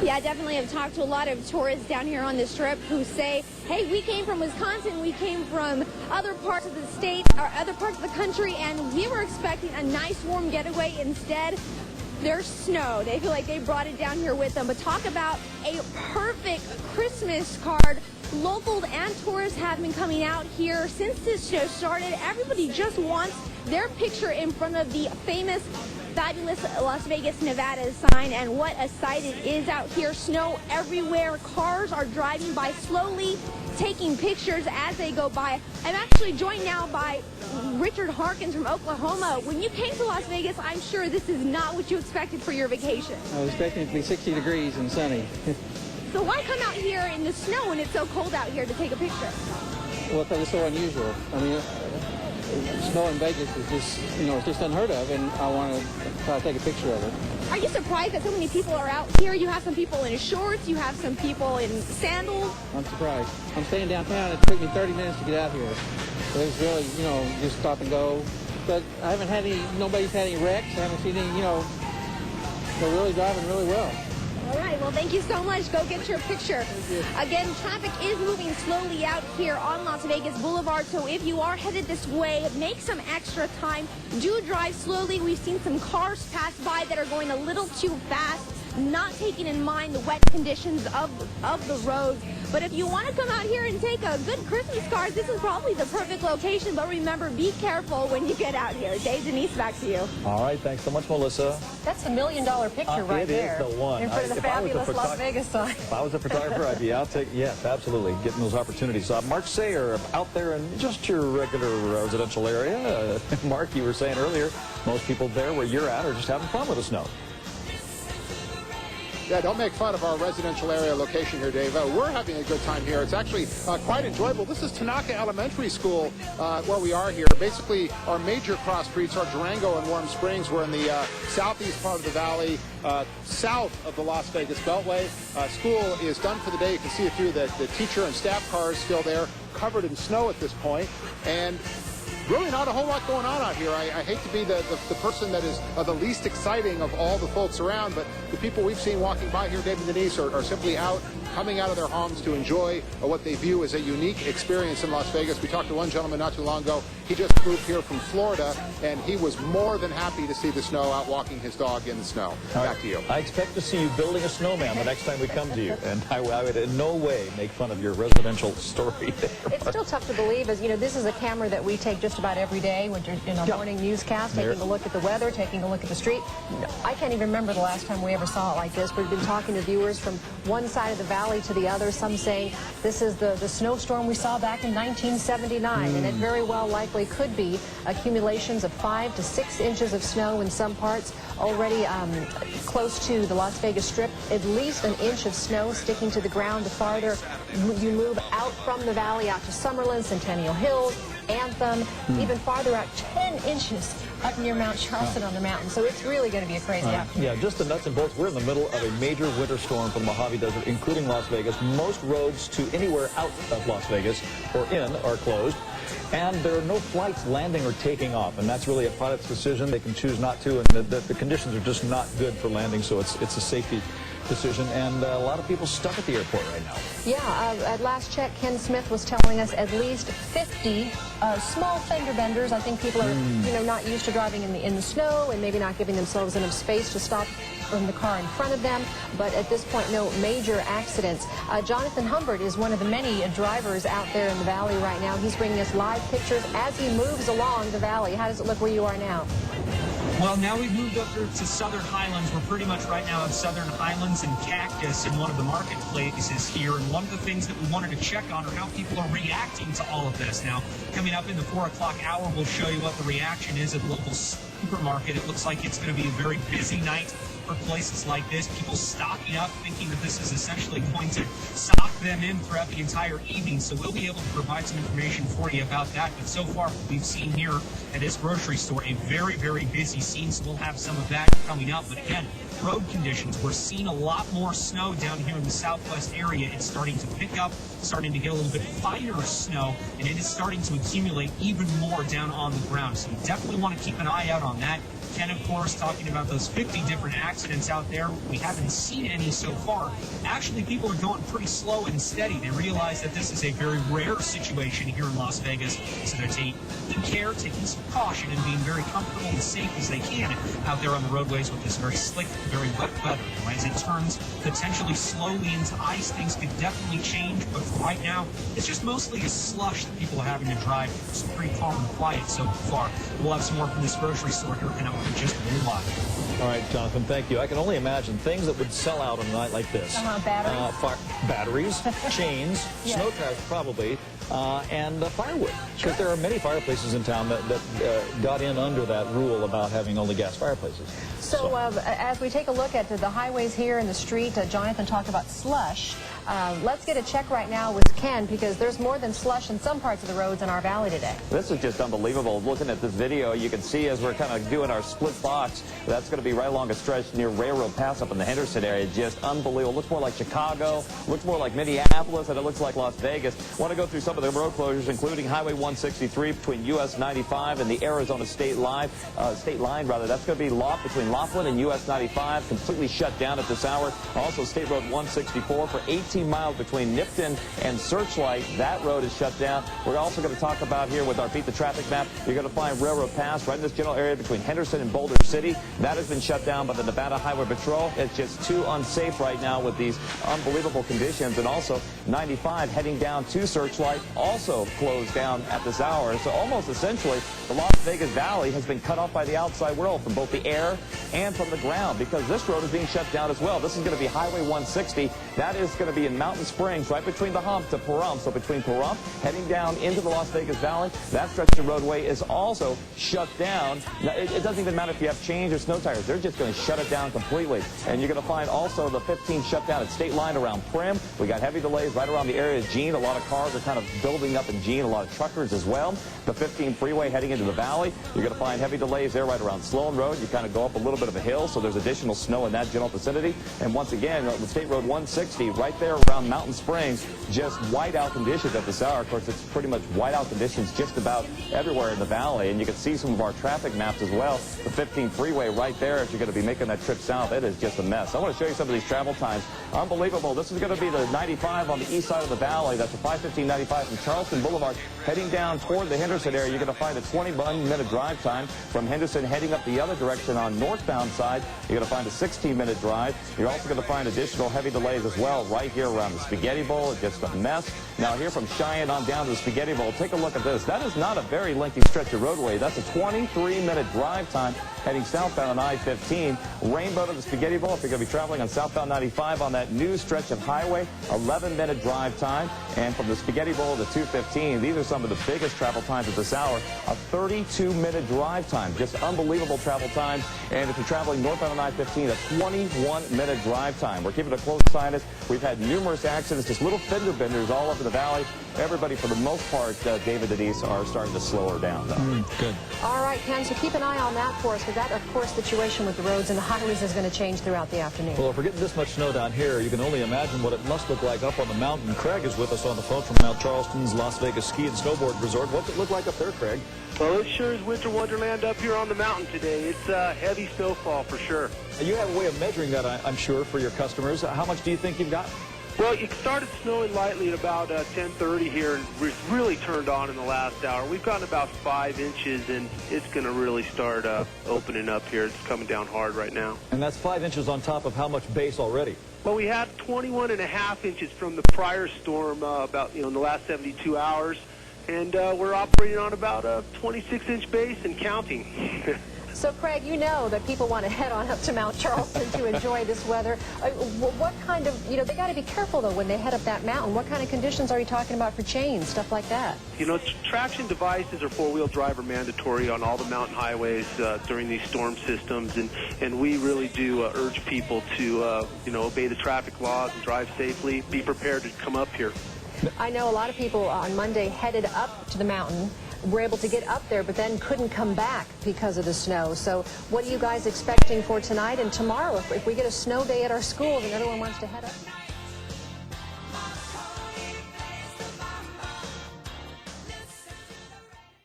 Yeah, I definitely have talked to a lot of tourists down here on this trip who say, hey, we came from Wisconsin, we came from other parts of the state or other parts of the country, and we were expecting a nice warm getaway. Instead, there's snow. They feel like they brought it down here with them. But talk about a perfect Christmas card. Locals and tourists have been coming out here since this show started. Everybody just wants their picture in front of the famous fabulous Las Vegas, Nevada sign, and what a sight it is out here. Snow everywhere. Cars are driving by slowly, taking pictures as they go by. I'm actually joined now by Richard Harkins from Oklahoma. When you came to Las Vegas, I'm sure this is not what you expected for your vacation. I was expecting it to be 60 degrees and sunny. So why come out here in the snow when it's so cold out here to take a picture? Well, because it's so unusual. I mean, snow in Vegas is just, it's just unheard of, and I want to try to take a picture of it. Are you surprised that so many people are out here? You have some people in shorts, you have some people in sandals. I'm surprised. I'm staying downtown. It took me 30 minutes to get out here. So it was really, just stop and go. But I haven't had nobody's had any wrecks. I haven't seen any, they're really driving really well. All right, well, thank you so much. Go get your picture. Again, traffic is moving slowly out here on Las Vegas Boulevard, so if you are headed this way, make some extra time. Do drive slowly. We've seen some cars pass by that are going a little too fast, not taking in mind the wet conditions of the road. But if you want to come out here and take a good Christmas card, this is probably the perfect location. But remember, be careful when you get out here. Dave, Denise, back to you. All right, thanks so much, Melissa. That's $1 million picture right there. It is the one. In front of the fabulous Las Vegas sign. If I was a photographer, I'd be out taking, yes, absolutely, getting those opportunities. Mark Sayer, out there in just your regular residential area. Mark, you were saying earlier, most people there where you're at are just having fun with the snow. Yeah, don't make fun of our residential area location here, Dave. We're having a good time here. It's actually quite enjoyable. This is Tanaka Elementary School where we are here. Basically, our major cross streets are Durango and Warm Springs. We're in the southeast part of the valley, south of the Las Vegas Beltway. School is done for the day. You can see a few of the teacher and staff cars still there, covered in snow at this point. And really not a whole lot going on out here. I hate to be the person that is the least exciting of all the folks around, but the people we've seen walking by here, Dave and Denise, are simply coming out of their homes to enjoy what they view as a unique experience in Las Vegas. We talked to one gentleman not too long ago. He just moved here from Florida, and he was more than happy to see the snow, out walking his dog in the snow. Back to you. I expect to see you building a snowman the next time we come to you, and I would in no way make fun of your residential story there. It's still tough to believe, as this is a camera that we take just about every day when you're in a morning newscast, taking a look at the weather, taking a look at the street. I can't even remember the last time we ever saw it like this. We've been talking to viewers from one side of the valley to the other, some saying this is the snowstorm we saw back in 1979, and it very well likely could be accumulations of 5 to 6 inches of snow in some parts. Already close to the Las Vegas Strip, at least an inch of snow sticking to the ground. The farther you move out from the valley, out to Summerlin, Centennial Hills, Anthem, even farther out, 10 inches up near Mount Charleston on the mountain. So it's really going to be a crazy afternoon. Yeah, just the nuts and bolts. We're in the middle of a major winter storm for the Mojave Desert, including Las Vegas. Most roads to anywhere out of Las Vegas or in are closed. And there are no flights landing or taking off, and that's really a pilot's decision. They can choose not to, and the conditions are just not good for landing, so it's a safety decision, and a lot of people stuck at the airport right now. Yeah, at last check, Ken Smith was telling us at least 50 small fender benders. I think people are, not used to driving in the snow and maybe not giving themselves enough space to stop from the car in front of them, but at this point, no major accidents. Jonathan Humbert is one of the many drivers out there in the valley right now. He's bringing us live pictures as he moves along the valley. How does it look where you are now? Well, now we've moved up to Southern Highlands. We're pretty much right now at Southern Highlands and Cactus in one of the marketplaces here. And one of the things that we wanted to check on are how people are reacting to all of this. Now, coming up in the 4 o'clock hour, we'll show you what the reaction is at the local supermarket. It looks like it's going to be a very busy night for places like this. People stocking up, thinking that this is essentially going to stock them in throughout the entire evening. So we'll be able to provide some information for you about that. But so far, what we've seen here at this grocery store, a very, very busy scene. So we'll have some of that coming up. But again, road conditions. We're seeing a lot more snow down here in the southwest area. It's starting to pick up, starting to get a little bit finer snow, and it is starting to accumulate even more down on the ground. So you definitely want to keep an eye out on that. Ken, of course, talking about those 50 different accidents out there. We haven't seen any so far. Actually, people are going pretty slow and steady. They realize that this is a very rare situation here in Las Vegas, so they're taking care, taking some caution, and being very comfortable and safe as they can out there on the roadways with this very slick, very wet weather. As it turns potentially slowly into ice, things could definitely change, but for right now, it's just mostly a slush that people are having to drive. It's pretty calm and quiet so far. We'll have some more from this grocery store here in just a little while. All right, Jonathan, thank you. I can only imagine things that would sell out on a night like this. Batteries. Batteries, chains, Yeah. snow tires probably, and firewood. Because there are many fireplaces in town that got in under that rule about having only gas fireplaces. So as we take a look at the highways here in the street, Jonathan talked about slush. Let's get a check right now with Ken, because there's more than slush in some parts of the roads in our valley today. This is just unbelievable. Looking at this video, you can see as we're kind of doing our split box, that's going to be right along a stretch near Railroad Pass up in the Henderson area. Just unbelievable. Looks more like Chicago, looks more like Minneapolis, and it looks like Las Vegas. Want to go through some of the road closures, including Highway 163 between US 95 and the Arizona state line. That's going to be between Laughlin and US 95, completely shut down at this hour. Also, State Road 164 for 18 miles between Nipton and Searchlight. That road is shut down. We're also going to talk about here with our Beat the Traffic map. You're going to find Railroad Pass right in this general area between Henderson and Boulder City. That has been shut down by the Nevada Highway Patrol. It's just too unsafe right now with these unbelievable conditions. And also 95 heading down to Searchlight, also closed down at this hour. So almost essentially the Las Vegas Valley has been cut off by the outside world from both the air and from the ground, because this road is being shut down as well. This is going to be Highway 160. That is going to be in Mountain Springs, right between the hump to Pahrump. So between Pahrump, heading down into the Las Vegas Valley, that stretch of roadway is also shut down. Now, it doesn't even matter if you have chains or snow tires. They're just going to shut it down completely. And you're going to find also the 15 shut down at State Line around Prim. We got heavy delays right around the area of Jean. A lot of cars are kind of building up in Jean, a lot of truckers as well. The 15 freeway heading into the valley, you're going to find heavy delays there right around Sloan Road. You kind of go up a little bit of a hill, so there's additional snow in that general vicinity. And once again, the State Road 160 right there around Mountain Springs, just whiteout conditions at this hour. Of course, it's pretty much whiteout conditions just about everywhere in the valley. And you can see some of our traffic maps as well. The 15 freeway right there, if you're going to be making that trip south, it is just a mess. I want to show you some of these travel times. Unbelievable. This is going to be the 95 on the east side of the valley. That's the 515-95 from Charleston Boulevard heading down toward the Henderson area. You're going to find a 21-minute drive time. From Henderson heading up the other direction on northbound side, you're going to find a 16-minute drive. You're also going to find additional heavy delays as well right here around the Spaghetti Bowl. It's just a mess. Now here from Cheyenne on down to the Spaghetti Bowl, take a look at this. That is not a very lengthy stretch of roadway. That's a 23-minute drive time heading southbound on I-15. Rainbow to the Spaghetti Bowl, if you're going to be traveling on southbound 95 on that new stretch of highway, 11-minute drive time. And from the Spaghetti Bowl to 215, these are some of the biggest travel times at this hour. A 32-minute drive time. Just unbelievable travel times. And if you're traveling northbound on I-15, a 21-minute drive time. We're keeping a close eye on this. We've had numerous accidents, just little fender benders all over the valley. Everybody, for the most part, David and Denise, are starting to slow her down, though. Good. All right, Ken, so keep an eye on that for us, because that, of course, situation with the roads and the highways is going to change throughout the afternoon. Well, if we're getting this much snow down here, you can only imagine what it must look like up on the mountain. Craig is with us on the phone from Mount Charleston's Las Vegas Ski and Snowboard Resort. What's it look like up there, Craig? Well, it sure is winter wonderland up here on the mountain today. It's heavy snowfall for sure. You have a way of measuring that, I'm sure, for your customers. How much do you think you've got? Well, it started snowing lightly at about 10:30 here, and it's really turned on in the last hour. We've gotten about 5 inches, and it's going to really start opening up here. It's coming down hard right now. And that's 5 inches on top of how much base already? Well, we had 21.5 inches from the prior storm about in the last 72 hours, and we're operating on about a 26-inch base and counting. So, Craig, you know that people want to head on up to Mount Charleston to enjoy this weather. What kind of, they got to be careful, though, when they head up that mountain. What kind of conditions are you talking about for chains, stuff like that? Traction devices are four-wheel drive are mandatory on all the mountain highways during these storm systems, and we really do urge people to, obey the traffic laws and drive safely. Be prepared to come up here. I know a lot of people on Monday headed up to the mountain were able to get up there, but then couldn't come back because of the snow. So what are you guys expecting for tonight and tomorrow if we get a snow day at our schools and everyone wants to head up?